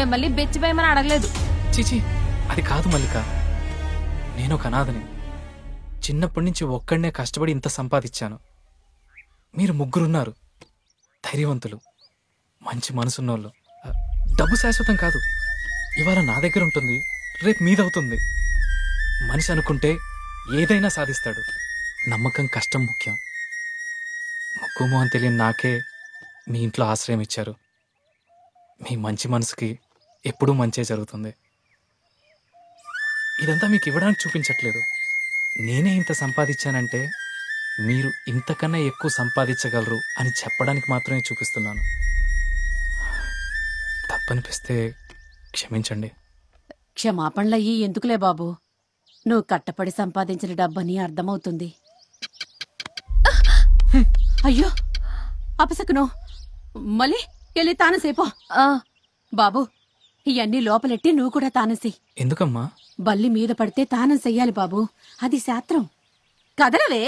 మిమ్మల్ని బెచ్చిపోయమని అడగలేదు. చీచి, అది కాదు మల్లిక. నేను ఒక అనాథని. చిన్నప్పటి నుంచి ఒక్కడనే కష్టపడి ఇంత సంపాదించాను. మీరు ముగ్గురున్నారు, ధైర్యవంతులు, మంచి మనసున్నోళ్ళు. డబ్బు శాశ్వతం కాదు. ఇవాళ నా దగ్గర ఉంటుంది, రేపు మీదవుతుంది. మనిషి అనుకుంటే ఏదైనా సాధిస్తాడు. నమ్మకం, కష్టం ముఖ్యం. ముక్కుమో అని తెలియని నాకే మీ ఇంట్లో ఆశ్రయం ఇచ్చారు. మీ మంచి మనసుకి ఎప్పుడూ మంచే జరుగుతుంది. ఇదంతా మీకు ఇవ్వడానికి చూపించట్లేదు. నేనే ఇంత సంపాదించానంటే మీరు ఇంతకన్నా ఎక్కువ సంపాదించగలరు అని చెప్పడానికి మాత్రమే చూపిస్తున్నాను. తప్పనిపిస్తే క్షమించండి. క్షమాపణలయ్యి ఎందుకులే బాబు, నువ్వు కట్టపడి సంపాదించిన డబ్బని అర్థమవుతుంది. అయ్యో అపసకును, మళ్ళీ వెళ్ళి తానసేపో. బాబు, ఇవన్నీ లోపలెట్టి నువ్వు కూడా తానసి. ఎందుకమ్మా? బల్లి మీద పడితే తానం చెయ్యాలి బాబు, అది శాస్త్రం. కదలవే.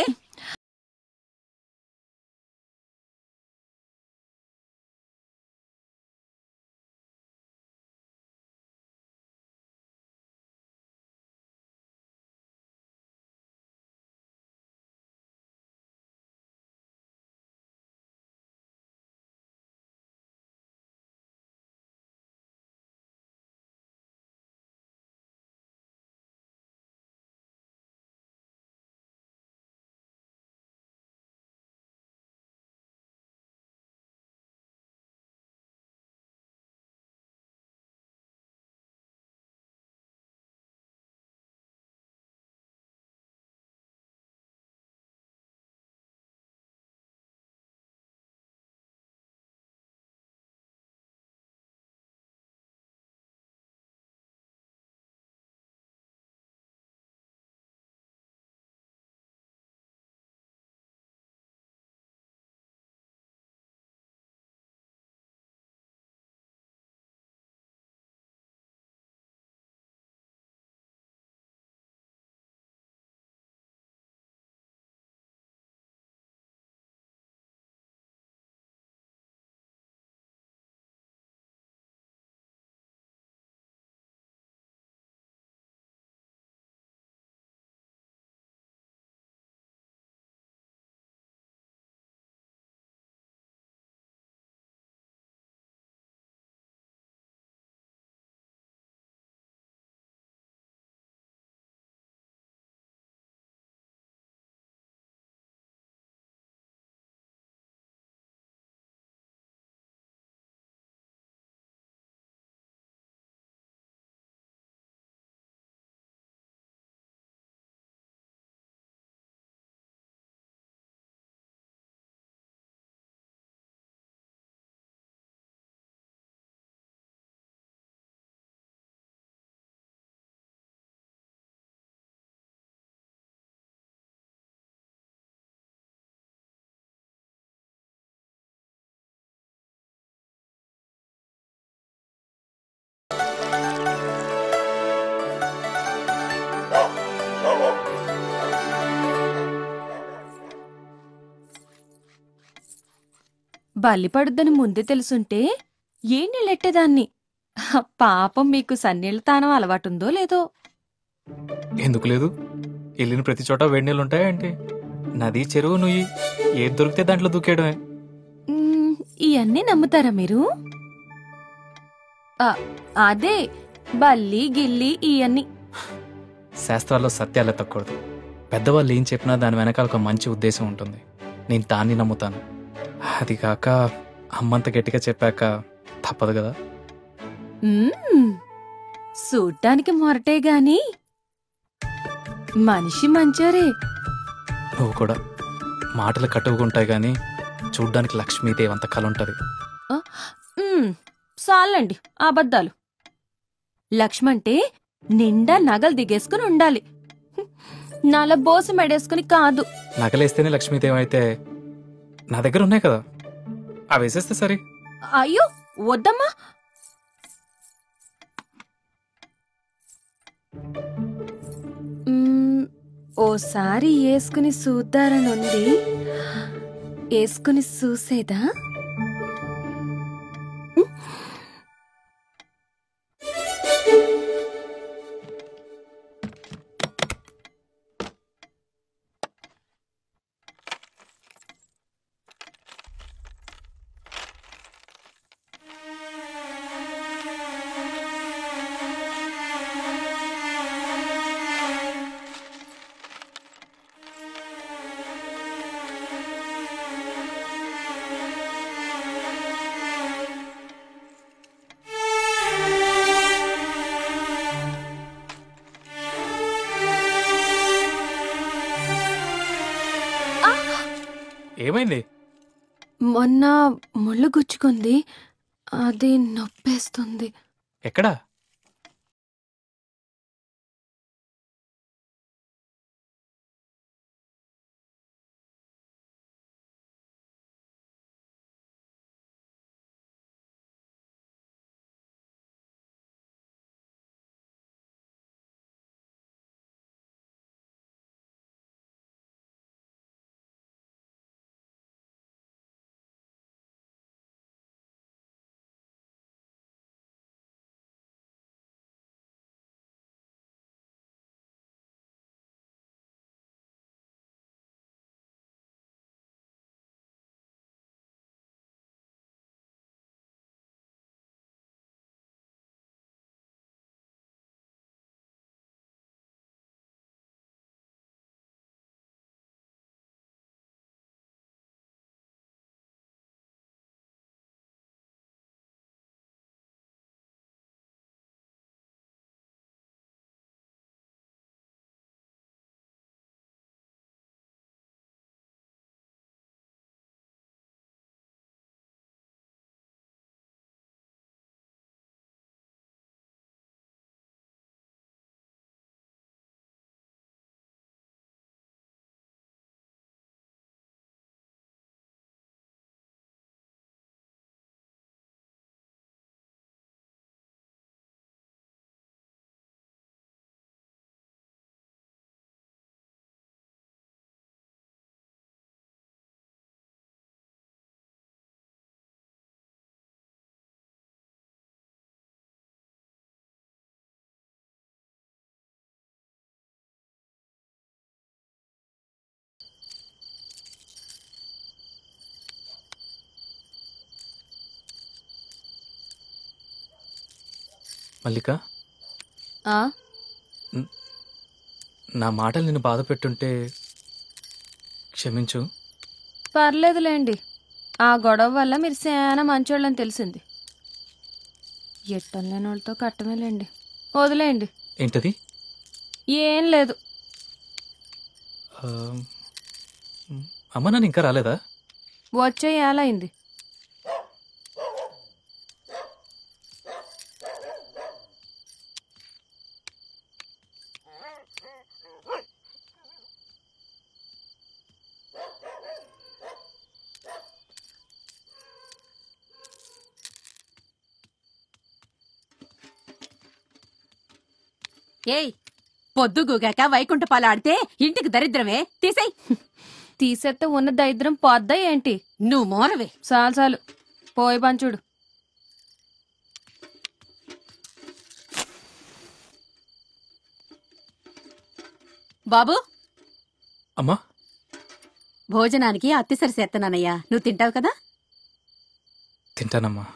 బల్లి పడుద్దని ముందే తెలుసుంటే ఏ నీళ్ళెట్టేదాన్ని. పాపం మీకు సన్నీళ్ళ తానం అలవాటుందో లేదో. ఎందుకు లేదు? వెళ్ళిన ప్రతి చోట వేడి నీళ్ళు ఉంటాయంటే నది, చెరువు, నుయ్యి ఏది దొరికితే దాంట్లో దూకేయడమే. ఇవన్నీ నమ్ముతారా మీరు? అదే బల్లి గిల్లి ఇవన్నీ శాస్త్రాల్లో సత్యాలు ఎత్తకూడదు. పెద్దవాళ్ళు ఏం చెప్పినా దాని వెనకాల ఒక మంచి ఉద్దేశం ఉంటుంది. నేను దాన్ని నమ్ముతాను. అది కాక అమ్మంత గట్టిగా చెప్పాక తప్పదు కదా. చూడ్డానికి మొరటే గాని మనిషి మంచోరే. నువ్వు కూడా మాటలు కట్టుకుంటాయి గాని చూడ్డానికి లక్ష్మీదేవి అంత కళ ఉంటది. చాలండి అబద్ధాలు. లక్ష్మంటే నిండా నగలు దిగేసుకుని ఉండాలి, నల బోసి మెడేసుకుని కాదు. నగలేస్తేనే లక్ష్మీదేవి అయితే నా దగ్గర ఉన్నాయి కదా, అవి వేసేస్తే సరే. అయ్యో వద్దమ్మా. ఓసారి వేసుకుని చూద్దారనుంది, వేసుకుని చూసేదా? ఏమైంది? మొన్న ముళ్ళు గుచ్చుకుంది, అది నొప్పేస్తుంది. ఎక్కడా? మల్లిక, ఆ నా మాటలు నిన్ను బాధ పెట్టుంటే క్షమించు. పర్లేదులేండి, ఆ గొడవ వల్ల మీరు చాలా మంచోళ్ళని తెలిసింది. ఎట్టం లేని వాళ్ళతో కట్టమేలేండి, వదిలేయండి. ఏంటది? ఏం లేదు. ఆ, అమ్మ నన్ను ఇంకా రాలేదా? వచ్చే ఏలైంది. ఏయ్, పొద్దుగూగాక వైకుంఠపాలు ఆడితే ఇంటికి దరిద్రమే. తీసేయ్. తీసేస్తే ఉన్న దరిద్రం పోద్దా ఏంటి? నువ్వు మోరవే. చాలు చాలు, పోయి పంచుడు. బాబు, అమ్మా, భోజనానికి అత్తిసరి చేత్తనానయ్యా, నువ్వు తింటావు కదా? తింటానమ్మా.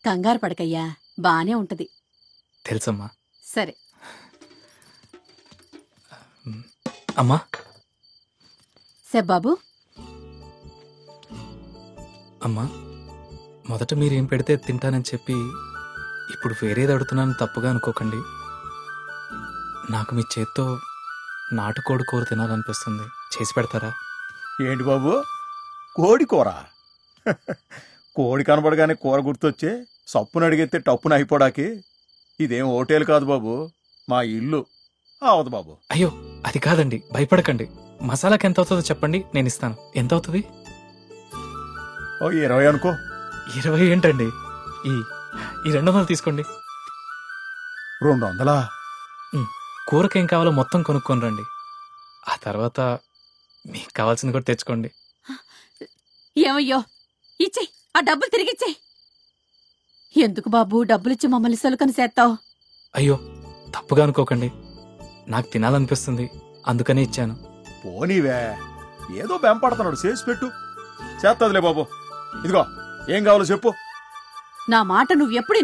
కంగారు పడకయ్యా, బానే ఉంటది. తెలుసమ్మా. సరే. అమ్మా, బాబు. అమ్మా, మొదట మీరేం పెడితే తింటానని చెప్పి ఇప్పుడు వేరేది అడుగుతున్నాను, తప్పుగా అనుకోకండి. నాకు మీ చేత్తో నాటుకోడి కూర తినాలనిపిస్తుంది, చేసి పెడతారా? ఏంటి బాబు, కోడి కూర? కోడి కనబడగానే కూర గుర్తొచ్చే సప్పును అడిగితే టప్పున అయిపోడాకి. ఇదేం హోటల్ కాదు బాబు, మా ఇల్లు. అవదు బాబు. అయ్యో, అది కాదండి, భయపడకండి. మసాలాకి ఎంత అవుతుందో చెప్పండి, నేను ఇస్తాను. ఎంత అవుతుంది? ఓ 20 అనుకో. 20 ఏంటండి? ఈ 200 తీసుకోండి. 200? కూరకేం కావాలో మొత్తం కొనుక్కొని రండి. ఆ తర్వాత మీకు కావాల్సింది కూడా తెచ్చుకోండి. ఏమయ్యో, ఇచ్చేయ్, ఆ డబ్బులు తిరిగిచ్చేయ్. ఎందుకు బాబు డబ్బులిచ్చి మమ్మల్ని సలుకని చేస్తావు? అయ్యో, తప్పుగా అనుకోకండి, నాకు తినాలనిపిస్తుంది, అందుకనే ఇచ్చాను. పోనీవే, ఏదో బెంపడుతున్నాడు, చేసి పెట్టు. చేస్తదిలే బాబు. ఇదిగో, ఏం కావాలో చెప్పు. నా మాట నువ్వెప్పుడు